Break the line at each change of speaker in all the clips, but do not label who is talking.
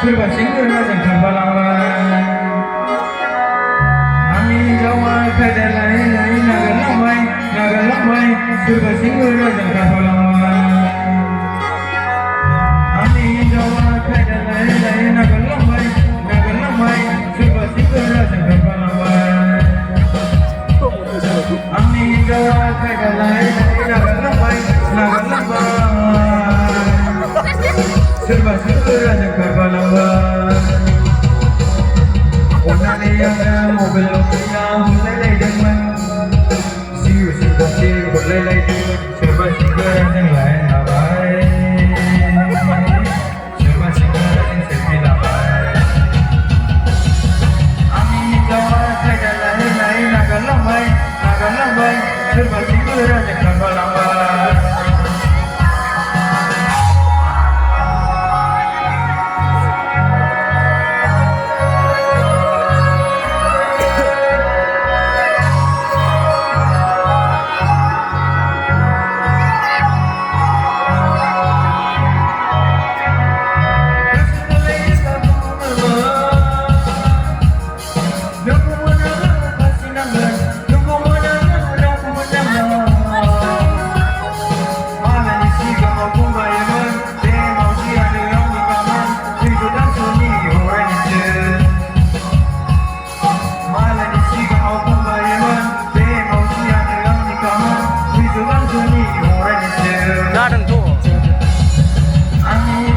Surba singur raja karbalawan, ami jawa kada lai lai naga lamai, surba singur raja karbalawan, ami jawa kada lai lai naga lamai, surba singur raja karbalawan, ami jawa kada lai lai naga lamai, surba singur raja karbalawan. Onane yang mobil punya mulai dengan siu situasi mulai dengan serba segera yang lain abai, serba segera yang sepi abai. Ami jawa jaga lain naga lambai, serba segera yang karbalawan.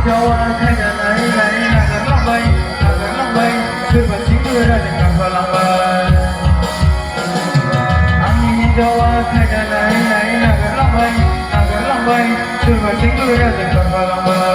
Jawa kada lai naga lambai, surba singur raja karbalawan. Ami Jawa kada lai naga lambai, surba singur raja karbalawan.